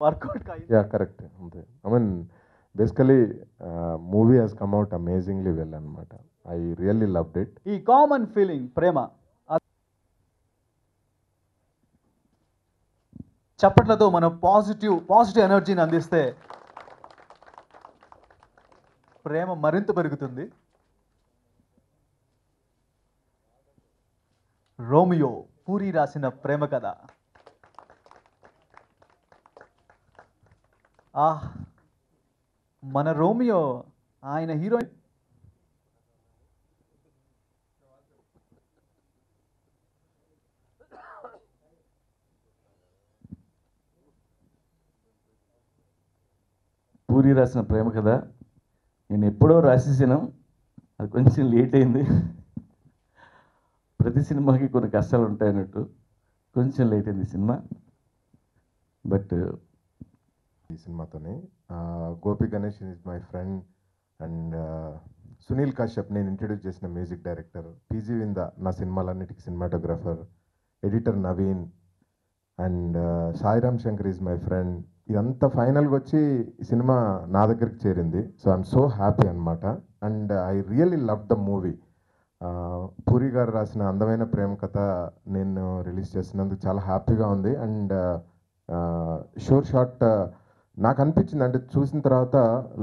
Work out Yeah, correct. అంతే. I mean, basically, movie has come out amazingly well అన్నమాట. I really loved it. ఈ common feeling ప్రేమ చప్పట్లతో మనం positive ఎనర్జీని అందిస్తే ప్రేమ మరింత పెరుగుతుంది. రోమియో పూరి రాసిన ప్రేమ కథ. మన రోమియో ఆయన హీరోయిన్ పూరి రాసిన ప్రేమ కథ నేను ఎప్పుడో రాసేసాను, అది కొంచెం లేట్ అయింది. ప్రతి సినిమాకి కొన్ని కష్టాలు ఉంటాయన్నట్టు కొంచెం లేట్ అయింది సినిమా. బట్ ఈ సినిమాతోనే Gopi Ganesh is my friend and Sunil Kashyap నేను ఇంట్రడ్యూస్ చేసిన మ్యూజిక్ డైరెక్టర్, పీజీ వింద నా సినిమాలన్నిటికీ cinematographer, editor Naveen and Sairam Shankar is my friend. ఇదంతా ఫైనల్గా వచ్చి ఈ సినిమా నా దగ్గరికి చేరింది. సో ఐఎమ్ సో హ్యాపీ అనమాట. And I really love the movie. Puri garu రాసిన అందమైన ప్రేమ కథ నేను రిలీజ్ చేసినందుకు చాలా హ్యాపీగా ఉంది. అండ్ షార్ట్ నాకు అనిపించింది, అంటే చూసిన తర్వాత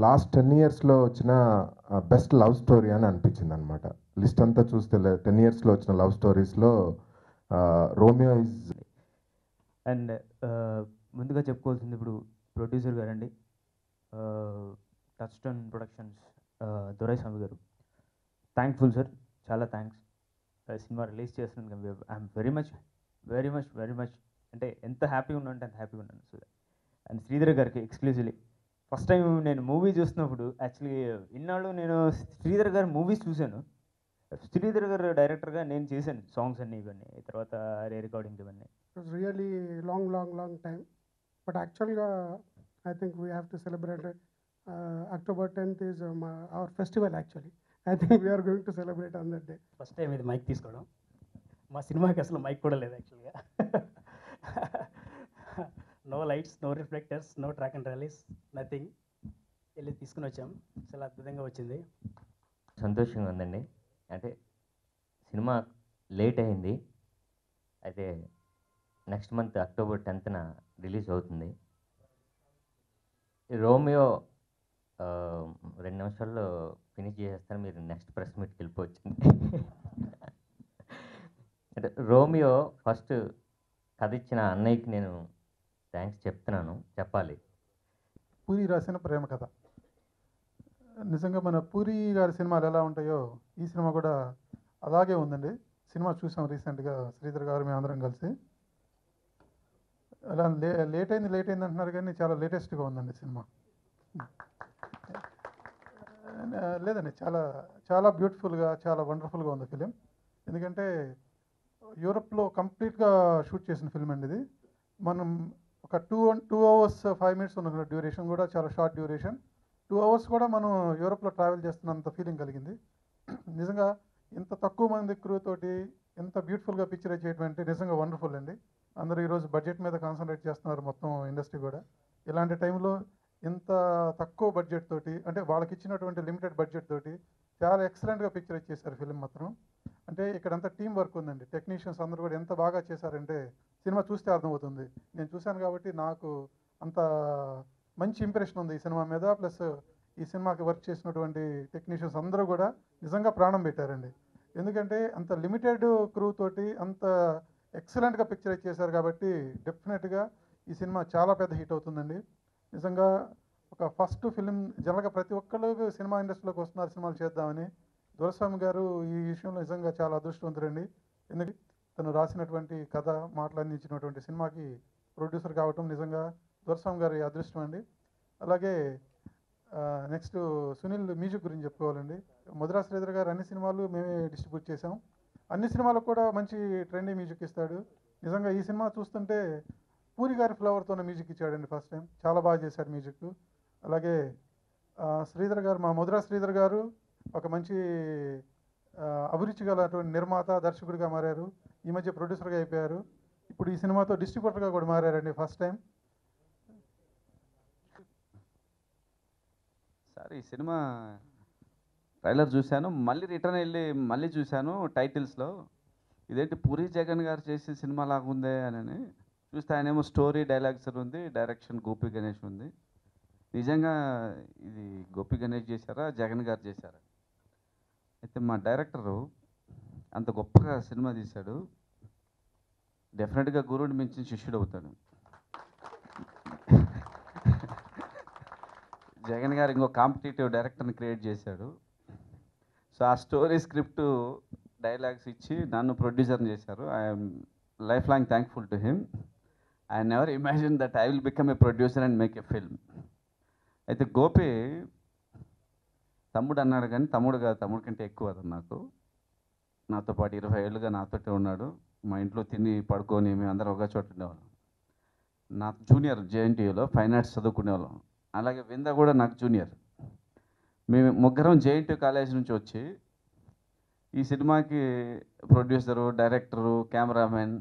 లాస్ట్ 10 yearsలో వచ్చిన బెస్ట్ లవ్ స్టోరీ అని అనిపించింది అనమాట. లిస్ట్ అంతా చూస్తే 10 yearsలో వచ్చిన లవ్ స్టోరీస్లో రోమియో ఈజ్. అండ్ ముందుగా చెప్పుకోవాల్సింది ఇప్పుడు ప్రొడ్యూసర్ గారండి, టచ్ స్టోన్ ప్రొడక్షన్స్ దొరైస్వామి గారు. థ్యాంక్ఫుల్ సార్, చాలా థ్యాంక్స్. సినిమా రిలీజ్ చేస్తున్నాను. ఐఎమ్ వెరీ మచ్ అంటే ఎంత హ్యాపీగా ఉన్నా అంటే అంత హ్యాపీగా ఉన్నాను. సో అండ్ శ్రీధర్ గారికి ఎక్స్క్లూజివ్లీ ఫస్ట్ టైం నేను మూవీ చూస్తున్నప్పుడు, యాక్చువల్లీ ఇన్నాళ్ళు నేను శ్రీధర్ గారి మూవీస్ చూశాను. శ్రీధర్ గారు డైరెక్టర్గా నేను చేశాను సాంగ్స్ అన్నీ, ఇవన్నీ తర్వాత రే రికార్డింగ్ ఇవన్నీ. It was really long time. But actually, I think we have to celebrate October 10th is our festival actually. I think we are going to celebrate on that day. First time ఇది mic తీసుకోవడం. మా సినిమాకి అసలు mic కూడా లేదు యాక్చువల్గా. No lights, no reflectors, no track and rallies, nothing. వెళ్ళి తీసుకుని వచ్చాం, చాలా అద్భుతంగా వచ్చింది. సంతోషంగా ఉందండి. అంటే సినిమా లేట్ అయింది, అయితే next month October 10th release అవుతుంది. రోమియో 2 నిమిషాల్లో ఫినిష్ చేసేస్తాను, మీరు నెక్స్ట్ ప్రెస్ మీట్కి వెళ్ళిపోవచ్చింది. అంటే రోమియో ఫస్ట్ కథ ఇచ్చిన అన్నయ్యకి నేను థ్యాంక్స్ చెప్పాలి. పూరి రాసిన ప్రేమ కథ. నిజంగా మన పూరి గారి సినిమాలు ఎలా ఉంటాయో ఈ సినిమా కూడా అలాగే ఉందండి. సినిమా చూసాం రీసెంట్గా శ్రీధర్ గారు మేమందరం కలిసి. అలా లేట్ అయింది అంటున్నారు కానీ చాలా లేటెస్ట్గా ఉందండి సినిమా. లేదండి, చాలా బ్యూటిఫుల్గా, చాలా వండర్ఫుల్గా ఉంది ఫిలిం. ఎందుకంటే యూరప్లో కంప్లీట్గా షూట్ చేసిన ఫిలిం అండి ఇది. మనం ఒక 2 hours 5 minutes ఉన్న డ్యూరేషన్ కూడా చాలా షార్ట్ డ్యూరేషన్. 2 hours కూడా మనం యూరప్లో ట్రావెల్ చేస్తున్నంత ఫీలింగ్ కలిగింది. నిజంగా ఇంత తక్కువ మంది క్రూ తోటి ఎంత బ్యూటిఫుల్గా పిక్చరైజ్ చేయడం అంటే నిజంగా వండర్ఫుల్ అండి. అందరూ ఈరోజు బడ్జెట్ మీద కాన్సన్ట్రేట్ చేస్తున్నారు మొత్తం ఇండస్ట్రీ కూడా. ఇలాంటి టైంలో ఇంత తక్కువ బడ్జెట్ తోటి, అంటే వాళ్ళకి ఇచ్చినటువంటి లిమిటెడ్ బడ్జెట్ తోటి చాలా ఎక్సలెంట్గా పిక్చరైజ్ చేశారు ఫిలిం మాత్రం. అంటే ఇక్కడంతా టీం వర్క్ ఉందండి. టెక్నీషియన్స్ అందరూ కూడా ఎంత బాగా చేశారంటే సినిమా చూస్తే అర్థమవుతుంది. నేను చూశాను కాబట్టి నాకు అంత మంచి ఇంప్రెషన్ ఉంది ఈ సినిమా మీద. ప్లస్ ఈ సినిమాకి వర్క్ చేసినటువంటి టెక్నీషియన్స్ అందరూ కూడా నిజంగా ప్రాణం పెట్టారండి. ఎందుకంటే అంత లిమిటెడ్ క్రూ తోటి అంత ఎక్సలెంట్గా పిక్చరైజ్ చేశారు కాబట్టి డెఫినెట్గా ఈ సినిమా చాలా పెద్ద హిట్ అవుతుందండి. నిజంగా ఒక ఫస్ట్ ఫిలిం, జనరల్గా ప్రతి ఒక్కళ్ళు సినిమా ఇండస్ట్రీలోకి వస్తున్నారు సినిమాలు చేద్దామని. దొరస్వామి గారు ఈ విషయంలో నిజంగా చాలా అదృష్టవంతుడండి. ఎందుకంటే తను రాసినటువంటి కథ మాట్లాడించినటువంటి సినిమాకి ప్రొడ్యూసర్ కావటం నిజంగా దొరస్వామి గారి అదృష్టం అండి. అలాగే నెక్స్ట్ సునీల్ మ్యూజిక్ గురించి చెప్పుకోవాలండి. మధురా శ్రీధర్ గారు అన్ని సినిమాలు మేమే డిస్ట్రిబ్యూట్ చేసాం. అన్ని సినిమాలకు కూడా మంచి ట్రెండీ మ్యూజిక్ ఇస్తాడు. నిజంగా ఈ సినిమా చూస్తుంటే పూరి గారి ఫ్లవర్తోనే మ్యూజిక్ ఇచ్చాడండి ఫస్ట్ టైం. చాలా బాగా చేశాడు మ్యూజిక్. అలాగే శ్రీధర్ గారు, మా మధురా శ్రీధర్ గారు ఒక మంచి అభిరుచి గలటువంటి నిర్మాత, దర్శకుడిగా మారారు. ఈ మధ్య ప్రొడ్యూసర్గా అయిపోయారు. ఇప్పుడు ఈ సినిమాతో డిస్ట్రిబ్యూటర్గా కూడా మారారండి ఫస్ట్ టైం. ఈ సినిమా ట్రైలర్ చూశాను, మళ్ళీ రిటర్న్ వెళ్ళి మళ్ళీ చూశాను టైటిల్స్లో. ఇదేంటి పూరి జగన్ గారు చేసే సినిమా లాగా ఉందే అని చూస్తే ఆయనేమో స్టోరీ డైలాగ్స్ ఉంది, డైరెక్షన్ గోపి గణేష్ ఉంది. నిజంగా ఇది గోపి గణేష్ చేశారా, జగన్ గారు చేశారా? అయితే మా డైరెక్టరు అంత గొప్పగా సినిమా తీశాడు, డెఫినెట్గా గురువుని మించిన శిష్యుడు అవుతాడు. జగన్ గారు ఇంకో కాంపిటేటివ్ డైరెక్టర్ని క్రియేట్ చేశాడు. సో ఆ స్టోరీ స్క్రిప్ట్ డైలాగ్స్ ఇచ్చి నన్ను ప్రొడ్యూసర్ని చేశారు. I'm life long thankful to him. I never imagine that I will become a producer and make a film. అయితే గోపి తమ్ముడు అన్నాడు, కానీ తమ్ముడు కాదు, తమ్ముడు కంటే ఎక్కువ అతను నాకు. నాతో పాటు 20 ఏళ్ళుగా నాతోటే ఉన్నాడు. మా ఇంట్లో తిని పడుకొని మేము అందరం ఒక చోట ఉండేవాళ్ళం. నా జూనియర్ జేఎన్టీయూలో ఫైన్ ఆర్ట్స్ చదువుకునేవాళ్ళం. అలాగే వింద కూడా నాకు జూనియర్. మేము ముగ్గురం జేఎన్టీయూ కాలేజ్ నుంచి వచ్చి ఈ సినిమాకి ప్రొడ్యూసరు, డైరెక్టరు, కెమెరామెన్,